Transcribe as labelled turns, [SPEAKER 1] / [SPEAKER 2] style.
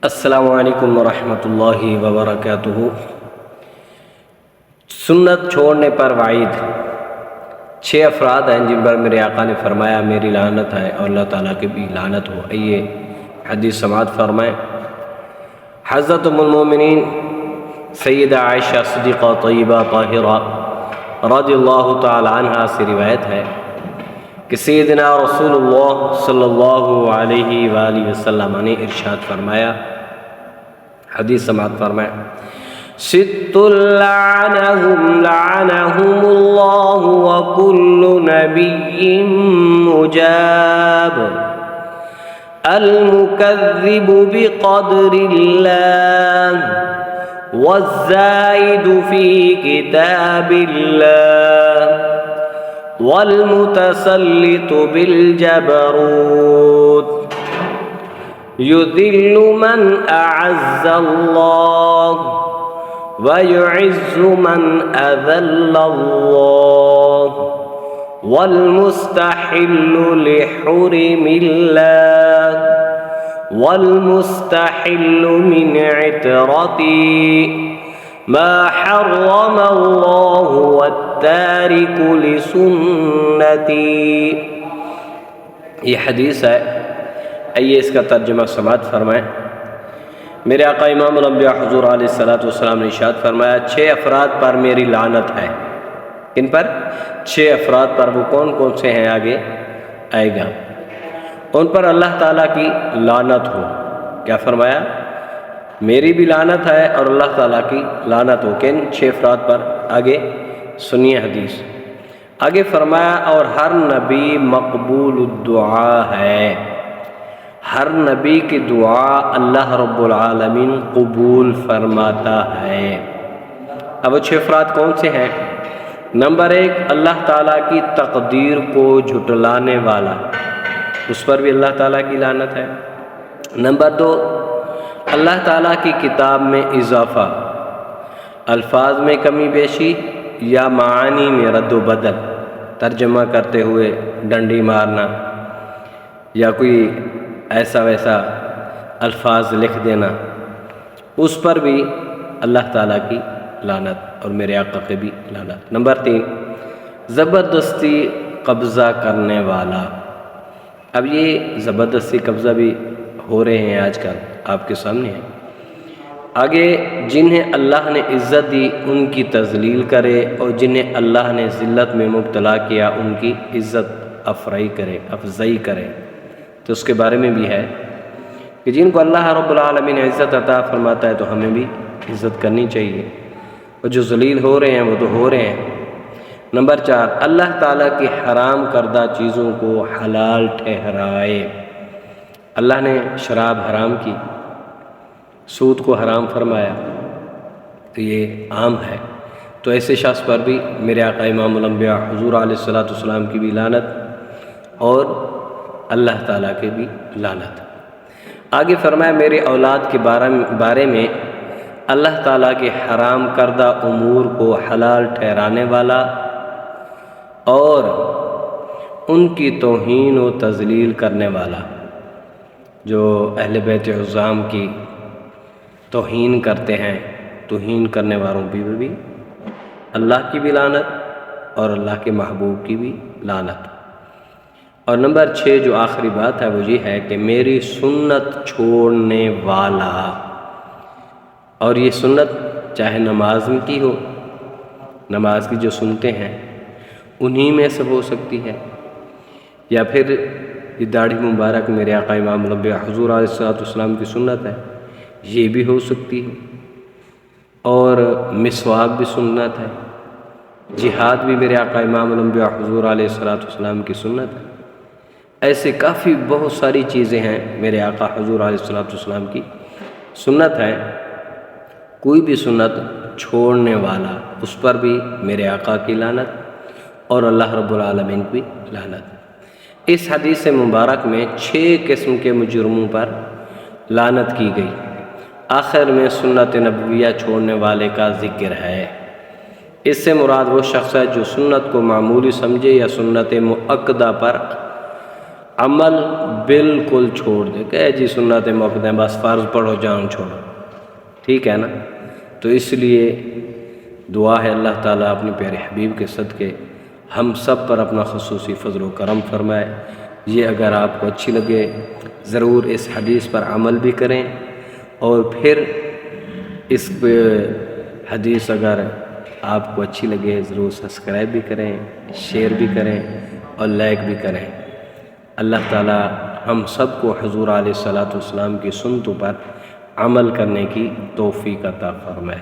[SPEAKER 1] السلام علیکم ورحمۃ اللہ وبرکاتہ۔ سنت چھوڑنے پر وعید۔ 6 افراد ہیں جن پر میرے آقا نے فرمایا میری لعنت ہے اور اللہ تعالیٰ کی بھی لعنت ہو۔ آئیے حدیث سماعت فرمائیں۔ حضرت ام المومنین سیدہ عائشہ صدیقہ طیبہ طاہرہ رضی اللہ تعالی عنہا سے روایت ہے کہ سیدنا رسول اللہ صلی اللہ علیہ وآلہ وسلم نے ارشاد فرمایا، حدیث سماعت فرمائیں، ست لعنہم اللہ وکل نبی مجاب، المکذب بقدر اللہ، والزائد فی کتاب اللہ، والمتسلط بالجبروت، يذل من أعز الله ويعز من أذل الله، والمستحل لحرم الله، والمستحل من عترتي ما حرم الله، والتارك لسنتي۔ یہ حدیث ہے، آئیے اس کا ترجمہ سماعت فرمائیں۔ میرے آقا امام الانبیاء حضور علیہ السلام نے ارشاد فرمایا 6 افراد پر میری لعنت ہے۔ کن پر؟ 6 افراد پر۔ وہ کون کون سے ہیں آگے آئے گا۔ ان پر اللہ تعالیٰ کی لعنت ہو۔ کیا فرمایا؟ میری بھی لعنت ہے اور اللہ تعالیٰ کی لعنت ہو۔ کن 6 افراد پر؟ آگے سنیے حدیث۔ آگے فرمایا اور ہر نبی مقبول الدعا ہے، ہر نبی کی دعا اللہ رب العالمین قبول فرماتا ہے۔ اب وہ 6 افراد کون سے ہیں؟ نمبر 1، اللہ تعالیٰ کی تقدیر کو جھٹلانے والا، اس پر بھی اللہ تعالیٰ کی لعنت ہے۔ نمبر 2، اللہ تعالیٰ کی کتاب میں اضافہ، الفاظ میں کمی بیشی یا معانی میں رد و بدل، ترجمہ کرتے ہوئے ڈنڈی مارنا یا کوئی ایسا ویسا الفاظ لکھ دینا، اس پر بھی اللہ تعالیٰ کی لعنت اور میرے آقا کی بھی لعنت۔ نمبر 3، زبردستی قبضہ کرنے والا۔ اب یہ زبردستی قبضہ بھی ہو رہے ہیں آج کل، آپ کے سامنے ہیں۔ آگے جنہیں اللہ نے عزت دی ان کی تذلیل کرے، اور جنہیں اللہ نے ذلت میں مبتلا کیا ان کی عزت افزائی کرے۔ تو اس کے بارے میں بھی ہے کہ جن کو اللہ رب العالمین عزت عطا فرماتا ہے تو ہمیں بھی عزت کرنی چاہیے، اور جو ذلیل ہو رہے ہیں وہ تو ہو رہے ہیں۔ نمبر 4، اللہ تعالیٰ کی حرام کردہ چیزوں کو حلال ٹھہرائے۔ اللہ نے شراب حرام کی، سود کو حرام فرمایا، تو یہ عام ہے۔ تو ایسے شخص پر بھی میرے آقا امام الانبیاء حضور علیہ السلام کی بھی لعنت اور اللہ تعالیٰ کی بھی لعنت۔ آگے فرمایا میری اولاد کے بارے میں اللہ تعالیٰ کے حرام کردہ امور کو حلال ٹھہرانے والا اور ان کی توہین و تذلیل کرنے والا، جو اہل بیت عظام کی توہین کرتے ہیں، توہین کرنے والوں پر بھی اللہ کی بھی لعنت اور اللہ کے محبوب کی بھی لعنت۔ اور نمبر 6 جو آخری بات ہے وہ یہ ہے کہ میری سنت چھوڑنے والا، اور یہ سنت چاہے نماز کی ہو، نماز کی جو سنتے ہیں انہی میں سے ہو سکتی ہے، یا پھر یہ داڑھی مبارک میرے آقا امام الانبیاء حضور علیہ السلام کی سنت ہے، یہ بھی ہو سکتی ہے، اور مسواک بھی سنت ہے، جہاد بھی میرے آقا امام الانبیاء حضور علیہ السلام کی سنت ہے۔ ایسے کافی بہت ساری چیزیں ہیں میرے آقا حضور علیہ السلام کی سنت ہے۔ کوئی بھی سنت چھوڑنے والا اس پر بھی میرے آقا کی لعنت اور اللہ رب العالمین کی لعنت۔ اس حدیث مبارک میں 6 قسم کے مجرموں پر لعنت کی گئی۔ آخر میں سنت نبویہ چھوڑنے والے کا ذکر ہے۔ اس سے مراد وہ شخص ہے جو سنت کو معمولی سمجھے یا سنت مؤکدہ پر عمل بالکل چھوڑ دے کہ جی سنتیں مفت ہیں بس فرض پڑھو جان چھوڑو، ٹھیک ہے نا؟ تو اس لیے دعا ہے اللہ تعالیٰ اپنے پیارے حبیب کے صدقے ہم سب پر اپنا خصوصی فضل و کرم فرمائے۔ یہ اگر آپ کو اچھی لگے ضرور اس حدیث پر عمل بھی کریں، اور پھر اس حدیث اگر آپ کو اچھی لگے ضرور سبسکرائب بھی کریں، شیئر بھی کریں اور لائک بھی کریں۔ اللہ تعالیٰ ہم سب کو حضور علیہ الصلوۃ والسلام کی سنتوں پر عمل کرنے کی توفیق عطا فرمائے۔